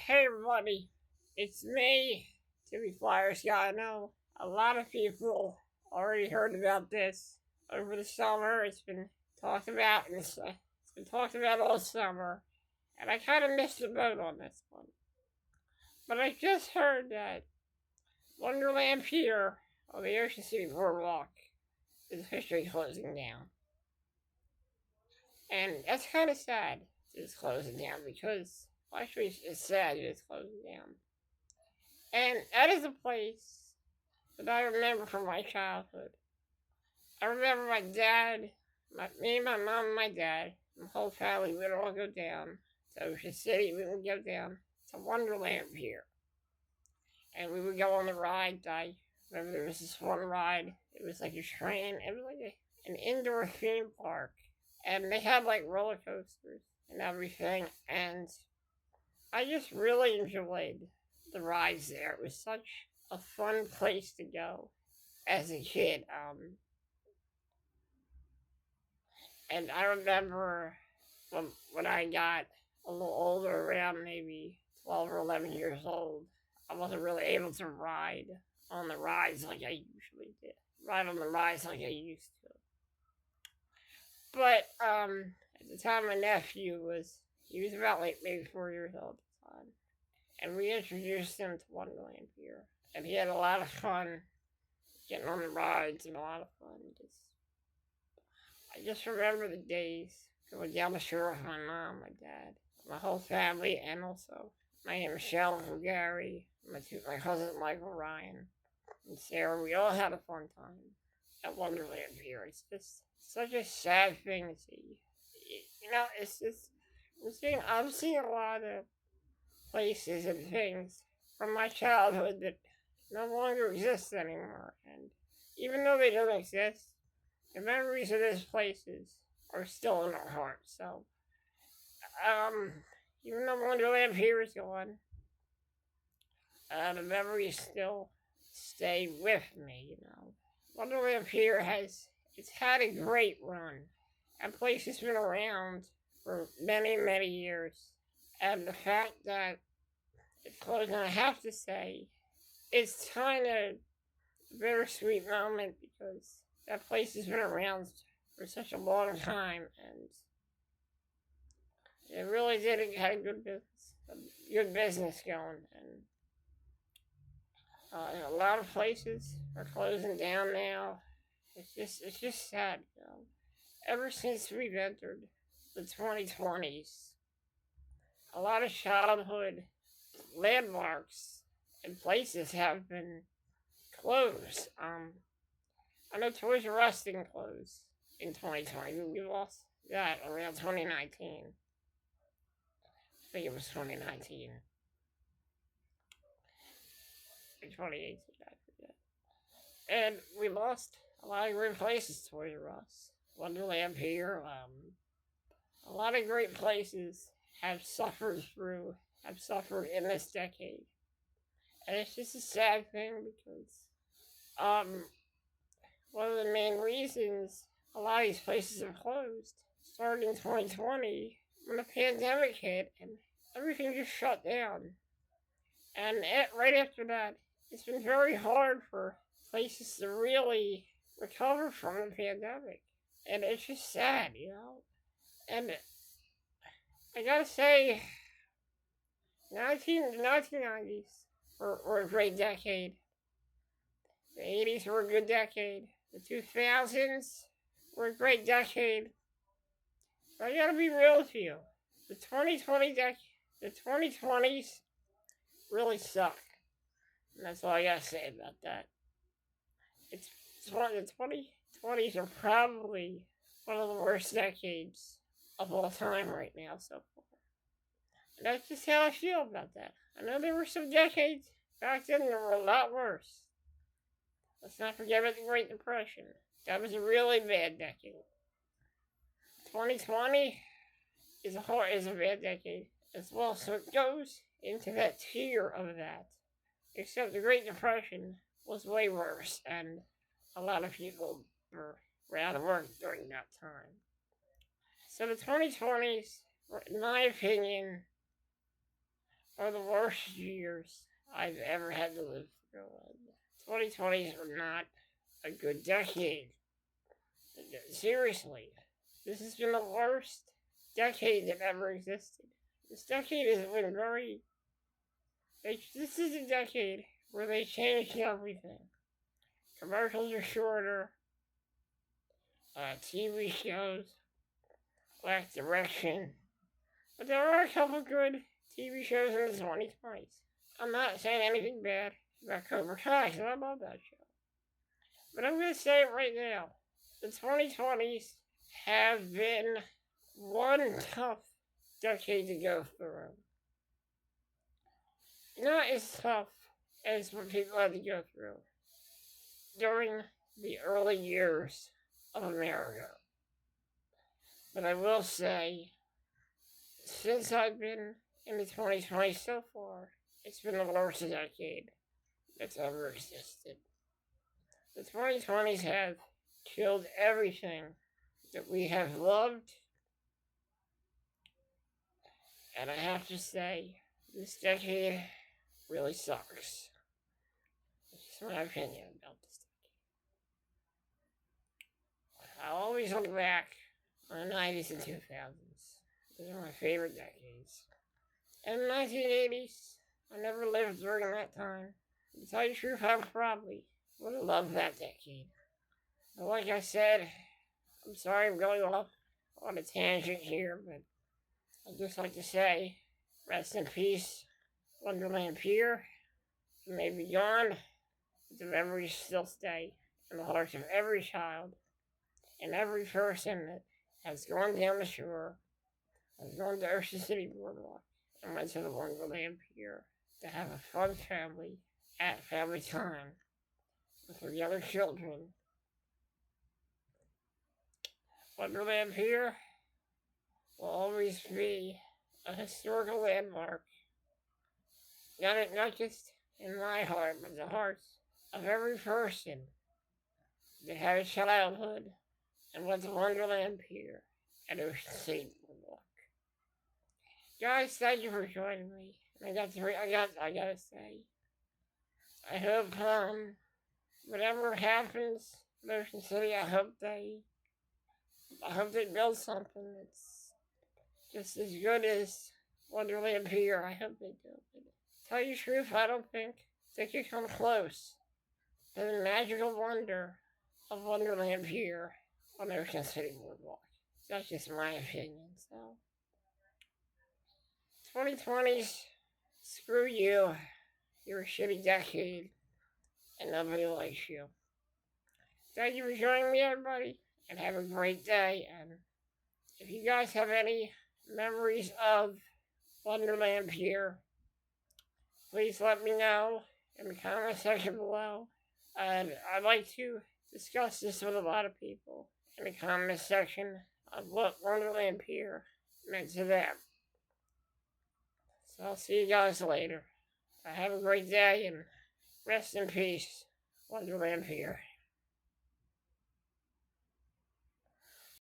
Hey everybody, it's me, Timmy Flyers. Yeah, I know a lot of people already heard about this over the summer. It's been talked about, and it's been talked about all summer, and I kind of missed the boat on this one. But I just heard that Wonderland Pier on the Ocean City Boardwalk is officially closing down, and that's kind of sad. It's closing down because, well, actually, it's sad it's closing down. And that is a place that I remember from my childhood. I remember my dad, me, my mom, and my dad, the whole family, we would all go down to Ocean City. We would go down to Wonderland Pier. And we would go on the ride. I remember there was this one ride. It was like a train. It was like an indoor theme park. And they had like roller coasters and everything. And I just really enjoyed the rides there. It was such a fun place to go as a kid. And I remember when I got a little older, around maybe 12 or 11 years old, I wasn't really able to ride on the rides like I usually did. Ride on the rides like I used to. But at the time, my nephew he was about like maybe 4 years old at the time. And we introduced him to Wonderland Pier. And he had a lot of fun getting on the rides and a lot of fun. I just remember the days going down the shore with my mom, my dad, my whole family, and also my Aunt Michelle and Gary, my cousins Michael, Ryan, and Sarah. We all had a fun time at Wonderland Pier. It's just such a sad thing to see. You know, it's just I'm seeing a lot of places and things from my childhood that no longer exist anymore. And even though they don't exist, the memories of those places are still in our hearts. So, even though Wonderland Pier is gone, the memories still stay with me, you know. Wonderland Pier it's had a great run. That place has been around for many, many years. And the fact that it's closing, I have to say, it's kind of a bittersweet moment because that place has been around for such a long time, and it really did have good business going, and a lot of places are closing down now. It's just sad, you know. Ever since we've entered the 2020s, a lot of childhood landmarks and places have been closed. I know Toys R Us didn't close in 2020. We lost that around 2019. I think it was 2019. In 2018, I forget. And we lost a lot of great places, Toys R Us. Wonderland Pier. A lot of great places have suffered in this decade. And it's just a sad thing because one of the main reasons a lot of these places have closed started in 2020 when the pandemic hit and everything just shut down. And right after that, it's been very hard for places to really recover from the pandemic. And it's just sad, you know? And I gotta say, the 1990s were a great decade. The 80s were a good decade. The 2000s were a great decade. But I gotta be real with you. The 2020s really suck. And that's all I gotta say about that. The 2020s are probably one of the worst decades of all time right now so far. And that's just how I feel about that. I know there were some decades back then that were a lot worse. Let's not forget about the Great Depression. That was a really bad decade. 2020 is a bad decade as well, so it goes into that tier of that. Except the Great Depression was way worse, and a lot of people were out of work during that time. So the 2020s, in my opinion, are the worst years I've ever had to live through. 2020s were not a good decade. Seriously, this has been the worst decade that ever existed. This decade has been very. This is a decade where they changed everything. Commercials are shorter. TV shows lack direction. But there are a couple good TV shows in the 2020s. I'm not saying anything bad about Cobra Kai, because I love that show. But I'm going to say it right now. The 2020s have been one tough decade to go through. Not as tough as what people had to go through during the early years of America. But I will say, since I've been in the 2020s so far, it's been the worst decade that's ever existed. The 2020s have killed everything that we have loved. And I have to say, this decade really sucks. That's just my opinion about this decade. I always look back on the 90s and 2000s. Those are my favorite decades. And the 1980s, I never lived during that time. To tell you the truth, I probably would have loved that decade. But like I said, I'm sorry I'm going off on a tangent here, but I'd just like to say, rest in peace, Wonderland Pier. You may be gone, but the memories still stay in the hearts of every child and every person that has gone down the shore, has gone to Ocean City Boardwalk, and went to the Wonderland Pier to have a fun family time with their younger children. Wonderland Pier will always be a historical landmark, not just in my heart, but the hearts of every person that had a childhood and went to Wonderland Pier at Ocean City Boardwalk. Guys, thank you for joining me. I gotta say, I hope whatever happens in Ocean City, I hope they build something that's just as good as Wonderland Pier. I hope they do. But to tell you the truth, I don't think they could come close to the magical wonder of Wonderland Pier on Ocean City Boardwalk. That's just my opinion. So, 2020s, screw you. You're a shitty decade, and nobody likes you. Thank you for joining me, everybody, and have a great day. And if you guys have any memories of Wonderland Pier, please let me know in the comment section below. And I'd like to discuss this with a lot of people in the comment section of what Wonderland Pier meant to them. So I'll see you guys later. Have a great day and rest in peace, Wonderland Pier.